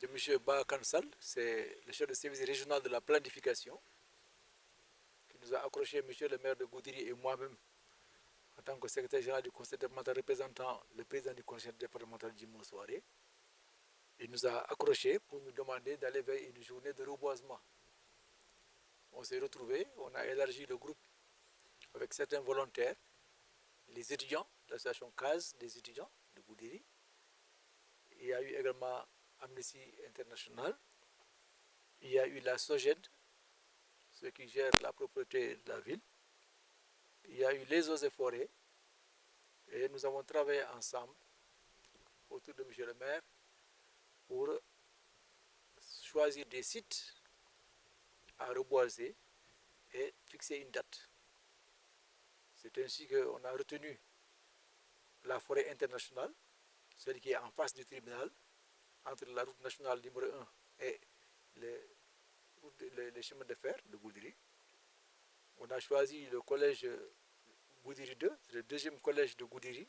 de M. Ba Kansal, c'est le chef de service régional de la planification, qui nous a accroché M. le maire de Goudiri et moi-même, en tant que secrétaire général du conseil départemental représentant le président du conseil départemental Jimmo Soare. Il nous a accroché pour nous demander d'aller vers une journée de reboisement. On s'est retrouvés, on a élargi le groupe avec certains volontaires, les étudiants, l'association CASE des étudiants de Goudiri. Il y a eu également Amnesty International. Il y a eu la SOGED, ceux qui gèrent la propriété de la ville. Il y a eu les eaux et forêts. Et nous avons travaillé ensemble autour de M. le maire pour choisir des sites à reboiser et fixer une date. C'est ainsi qu'on a retenu la forêt internationale, celle qui est en face du tribunal, entre la route nationale numéro 1 et les chemins de fer de Goudiri. On a choisi le collège Goudiri 2, c'est le deuxième collège de Goudiri,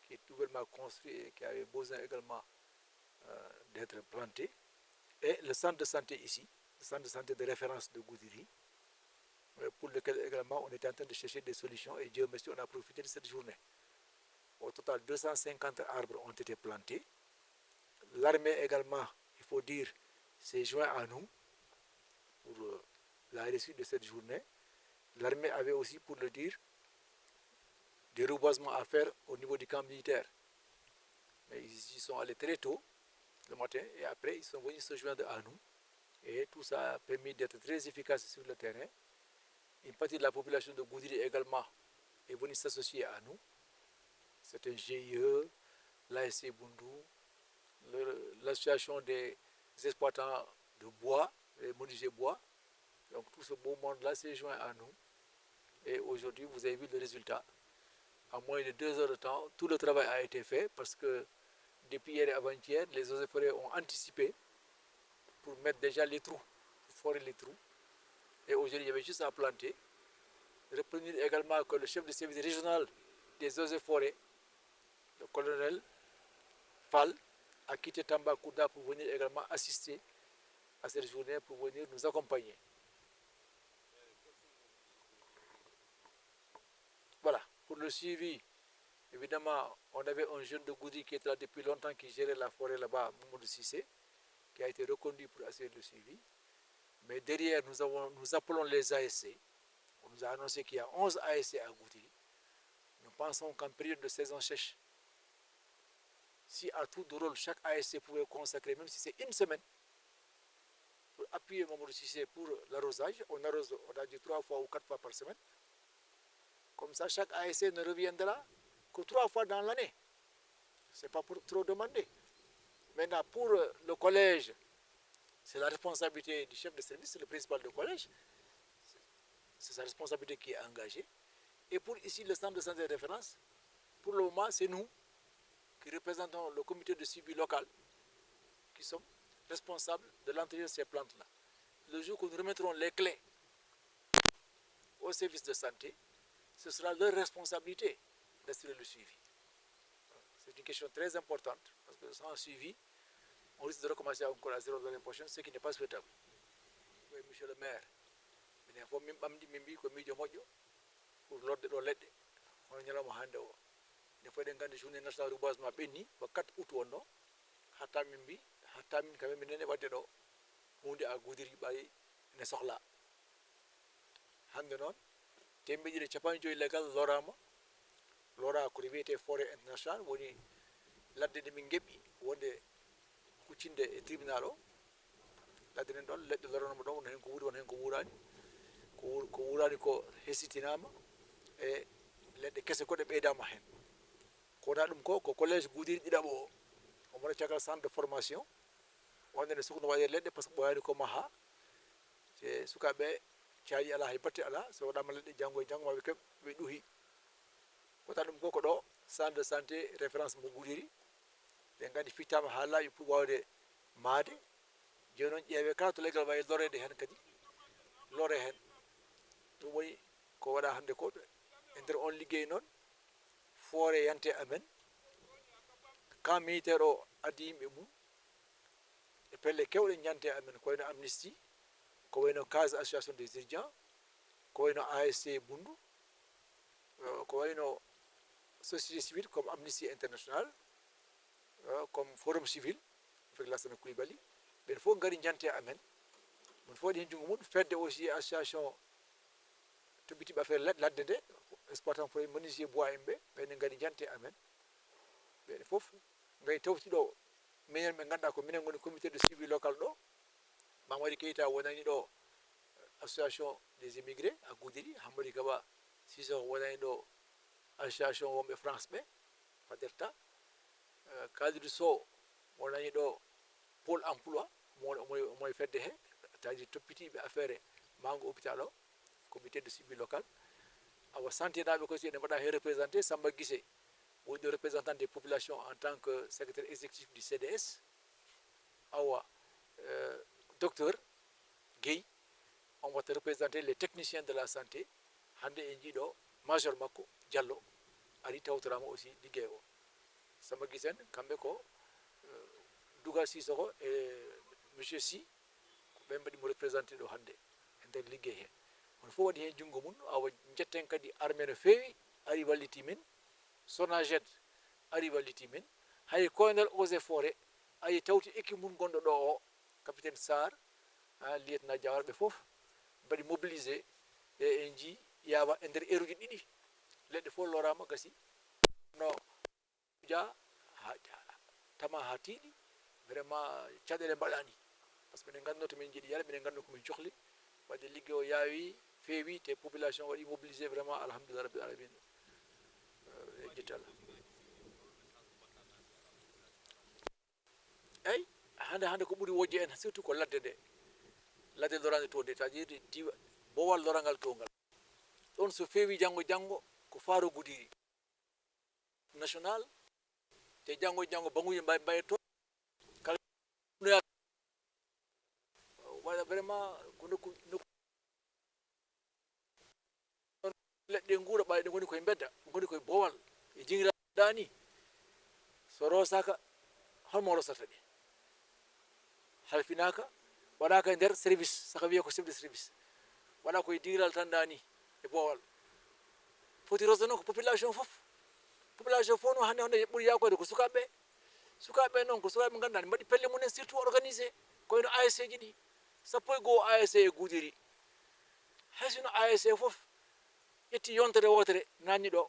qui est nouvellement construit et qui avait besoin également d'être planté. Et le centre de santé ici, le centre de santé de référence de Goudiri, pour lequel également on était en train de chercher des solutions et Dieu merci, on a profité de cette journée. Au total, 250 arbres ont été plantés. L'armée également, il faut dire, s'est joint à nous pour la réussite de cette journée. L'armée avait aussi, pour le dire, des reboisements à faire au niveau du camp militaire. Mais ils y sont allés très tôt, le matin, et après, ils sont venus se joindre à nous. Et tout ça a permis d'être très efficace sur le terrain. Une partie de la population de Goudiri également est venue s'associer à nous. C'est un GIE, l'ASC Bundu, l'association des exploitants de bois, les menuisiers bois. Donc tout ce beau monde-là s'est joint à nous. Et aujourd'hui, vous avez vu le résultat. En moins de 2 heures de temps, tout le travail a été fait parce que depuis hier et avant-hier, les eaux et forêts ont anticipé pour mettre déjà les trous, pour forer les trous. Et aujourd'hui, il y avait juste à planter. Retenir également que le chef de service régional des eaux et forêts, le colonel Fall, a quitté Tambacounda pour venir également assister à cette journée, pour venir nous accompagner. Voilà, pour le suivi, évidemment, on avait un jeune de Goudiri qui était là depuis longtemps, qui gérait la forêt là-bas, Mamadou Sissé, qui a été reconduit pour assurer le suivi. Mais derrière, nous appelons les ASC. On nous a annoncé qu'il y a 11 ASC à Goudiri. Nous pensons qu'en période de saison sèche, si à tout de rôle, chaque ASC pouvait consacrer, même si c'est une semaine, pour appuyer Mamadou Sissé pour l'arrosage, on arrose, on a dit 3 fois ou 4 fois par semaine. Comme ça, chaque ASC ne reviendra que 3 fois dans l'année. Ce n'est pas pour trop demander. Maintenant, pour le collège, c'est la responsabilité du chef de service, c'est le principal du collège. C'est sa responsabilité qui est engagée. Et pour ici, le centre de santé de référence, pour le moment, c'est nous qui représentons le comité de suivi local, qui sommes responsables de l'entretien de ces plantes-là. Le jour où nous remettrons les clés au service de santé, ce sera leur responsabilité d'assurer le suivi. C'est une question très importante, parce que sans suivi, on risque de recommencer encore à zéro l'année prochaine, ce qui n'est pas souhaitable. Oui, monsieur le maire, il faut que pour l'ordre de l'aide, on y a il faut que les journées nationales de reboisement béni, pour 4 août, on a hatamimbi, hatamin quand même, il y a à Goudiri, ne sort là. Handenon, tembe di capanjo illegal lorama, lora ko rivete forêt international, woni ladde de min gebi, wonde huccinde e tribunal o, ladde nen don ledde lorama don won hen ko wuri won hen ko wurani, ko wurani ko hesitinama e ledde kesse ko de beydama hen. Ko na dum ko collège Goudiri didabo o mo ciagal centre de formation wonde ne sukno waye ledde parce que boyani ko maha c'est sukabe caaji ala hay batte ala so wadama ledde jango e jango mabe be duhi ko tan dum ko do centre de santé référence mo Goudiri be ngadi fitama hala yu pour wawde maade jonon ƴeewe kala to legal wayi lorede hen kadi lore hen to woni ko wada hande ko e nder on liggey non foore yante amen camp militaire o addi yimɓe mum e pelle kewɗe ñante amen ko wayno Amnesty, ko wayno case association des étudiants, ko wayno ASC Bundu, ko wayno société civile comme Amnesty International, comme Forum Civil avec Lassana Coulibaly, ɓen fof ngari ñante amen, mon fof waɗi hen jungo mum. Fedde aussi association toɓɓitiɓe affaire ladde nde, exploitant foye menuisier bois en ɓe, ɓenne ngari ñante amen, ɓen fof ngay tawtiɗo minen ɓe ganduɗa ko minen goni comité de suivi local ɗo. Mamadi Keita wonani ɗo association des immigrés à Goudiri, Hamadi Kaba Sissoko wonani ɗo association wonɓe France ɓe Faderta, Kadidou Sow wonani ɗo pôle emploi moye fedde he, c'est-à-dire toppitiɓe affaire mango hôpital o, comité de suivi local. Awa santé naɓe kosi ene mbaɗa he représenté. Samba Guissé woni ɗo représentant des populations en tant que secrétaire exécutif du CDS. Awa docteur Guèye on va représenter les techniciens de la santé. Hande en jiiɗo major makko Diallo ari tawtorama aussi liggey o. Samba Guissé en kamɓe ko Douga Sissoko e monsieur Sy ɓe mbaɗi mo représenté ɗo hande e nder liggey he. On fof waɗi hen jungo mum. Awa jetten kadi armée no feewi ari walliti min, SONAGED ari walliti min, hay colonel eaux et forêt ari tawti équipe mum gonɗo ɗo o, capitaine Sarr, lieutenant Diawara, ɓe fof mbaɗi mobilisé e en ji yawa e nder heure ɗiɗi leɗɗe fof lorama gasi no ja tama ha tiiɗi vraiment caɗele mbaɗani par ce que minen ganduno to min jiiɗi yaade, minen ganduno komin cohli wadde liggey o yaawi feewi te population waɗi mobilisé vraiment alhamdulillah rabbil alamin e jetti Allah. Eyyi hande ko ɓuuri wojje en surtout ko ladde nde, ladde lorande to nde, c'est-à-dire diwa bowal lorangal to ngal ɗon so feewi janggo ko Faro Goudiri national te janggo banguji mbayetto kala waɗa vraiment ko nokku leɗɗe nguura ɓaɗe ɗe goni koye bedda, goni koye bowal e jingira dani so rosaka holmo rosata ɗe, halfinaka waɗaka e nder service saka wiye ko chef de service, waɗa koye dingiral tan dani e bowal. Foti rosde noon ko population fof no hande ɓuuri yakode ko sukaɓe noon ko sukaɓe ganduɗa mbaɗi pelle mumen surtout organisé koyno ASC ji ɗi, sappo e goho ASC e Goudiri. Hay sino ASC fof ƴetti yontere wotere nanni ɗo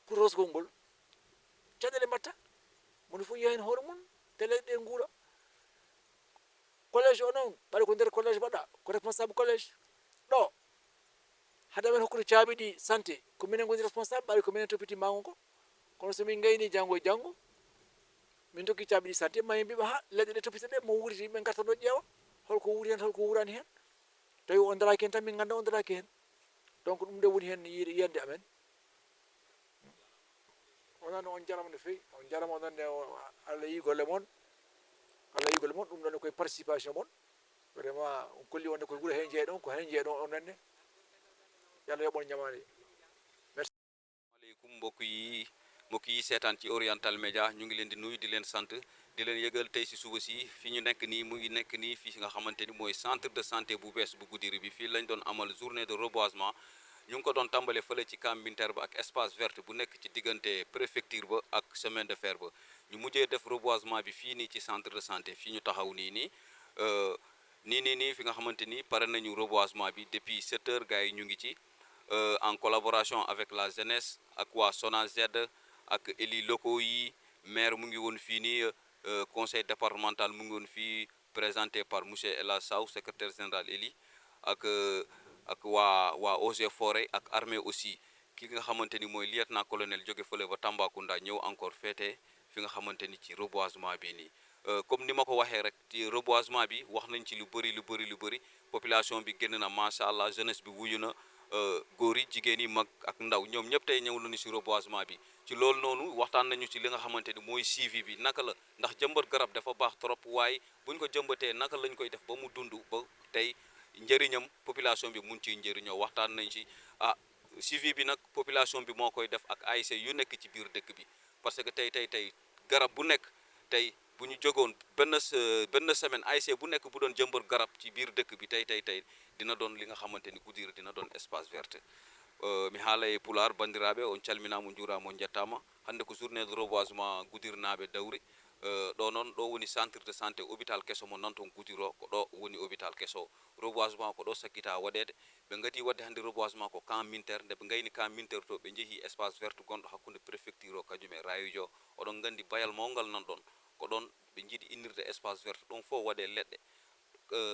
pour rosgol ngol, caɗele mbatta mono fof yiya hen hoore mum te leɗɗe ɗe nguura. Collège o noon ɓaɗa ko nder collège mbaɗa ko responsable collège ɗo hade men hokkude caabi ɗi santé ko minen goni responsable, ɓaɗa ko minen toppiti mango ngo. Kono somin gayni janggo e janggo min tokki caabi ɗi santé ma mbiɓa ha leɗɗe ɗe toppita ɗe mo wuuri yimɓe garta ɗo ƴeewa holko wuuri hen holko wurani hen, tawi on daraki hen tan min ganda on daraki hen. Donc ɗum nde woni hen yiyande amen. Onon on jarama no fewi, on jarama onon ne Allah yi golle moon, ɗum ɗon koye participation moon vraiment on kolli wonde koye wuuro he jeeɗon, ko hen jeeɗon ononne yalla yoɓon ñamani. Merci. Aleykum mbokk yi seetaan ci Oriental Média ñu ngi leen di nuyu di leen sant di leen yëgal tey si suba si fi ñu nekk nii mu ngi nekk nii fii nga xamante ni mooy centre de santé bu bees bu Goudiri bi. Fii lañ doon amal journée de reboisement, ñu ngi ko doon tàmbale fële ci camp militaire ba ak espace vert bu nekk ci diggante préfecture ba ak chemin de fer ba. Ñu mujjee def reboisement bi fii nii ci centre de santé fii ñu taxaw nii fi nga xamante ni pare nañu reboisement bi depuis 7 heures. Gars yi ñu ngi ci en collaboration avec la jeunesse ak waa SONAGED ak élus locaux yi. Maire mu ngi woon fii nii conseil départemental mu ngi woon fii présenté par monsieur Ella Sow, secrétaire général éli ak waa eaux et forêt ak armée aussi. Ki nga xamante ni mooy lieutenant colonel jóge fële ba Tambacounda ñëw encore féete fi nga xamante ni ci reboisement bi nii. Comme ni ma ko waxee rek ci reboisement bi wax nañ ci lu bëri population bi génn na macha allah, jeunesse bi wuyu na, góor yi jigéen yi mag ak ndaw ñoom ñëpp tey ñëw nañu ci reboisement bi. Ci loolu noonu waxtaan nañu ci li nga xamante ni mooy suivi bi naka la, ndax jëmbat garab dafa baax trop, waaye buñ ko jëmbatee naka lañ koy def ba mu dund ba tey njëriñam population bi mun ciy njëriñoo. Waxtaan nañ ci suivi bi nag population bi moo koy def ak ASC yu nekk ci biir dëkk bi, parce que tey garab bu nekk tey bu ñu jógoon benn semaine ASC bu nekk bu doon jëmbat garab ci biir dëkk bi tey dina doon li nga xamante ni Goudiri dina doon espace vert mi haala e pular bandiraɓe on calminama juurama on jettama hande ko journée de reboisement Goudirnaɓe dawri ɗo noon ɗo woni centre de santé hôpital kesso mo nan toon Goudiri o ko ɗo woni hôpital kesso o reboisement ko ɗo sakkita waɗede ɓe gadi wadde hande reboisement ko camp militaire nde ɓe gayni camp militaire to ɓe jeehi espace vert gonɗo hakkude préfecture o kañum e rayuji o oɗon gandi bayal mawgal nan ɗon ko ɗon ɓe jiiɗi innirde espace vert ɗon fof waɗe leɗɗe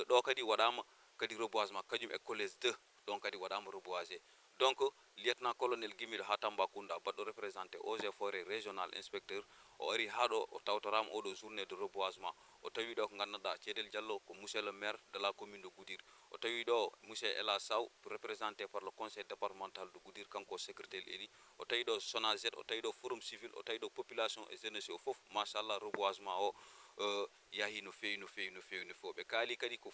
ɗo kadi waɗama kadi reboisement kañum e collège 2 ɗon kadi waɗama reboisé donc lieutenant colonel Guimiɗo ha Tambacounda baɗɗo représenté eaux et forêt régional inspecteur o ari ha ɗo o tawtorama oɗo journée de reboisement o tawi ɗo ko gandanɗa Thiedel Diallo ko monsieur le maire de la commune de Goudiri o tawi ɗo monsieur Ela Saw représenté par le conseil départemental de Goudiri kanko secrétaire élu o tawi ɗo SONAGED o tawi ɗo forum civil o tawi ɗo population et jeunesse o foof machallah reboisement o yahi no fewi no fewi no fewi no fewi ɓe kaali kadi ko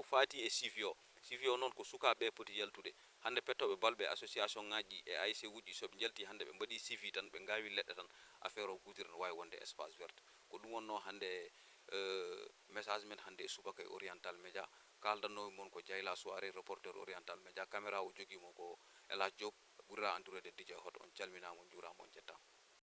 fati e suivi o noon ko sukaɓe poti yaltude hande pettoɓe balɓe association ngaji e AIC uji soɓe jalti hande ɓe mbaɗi suivi tan ɓe gawi leɗɗe tan affaire o Goudiri no wawi wonde espace vert ko ɗum wonno hande message men hande e subaka e oriental média kaldannomi moon ko Diayla Souare reporter oriental média caméra o joguimo ko Elas Diop ɓurra entouré de DJ Hot on calminama on juurama on jettama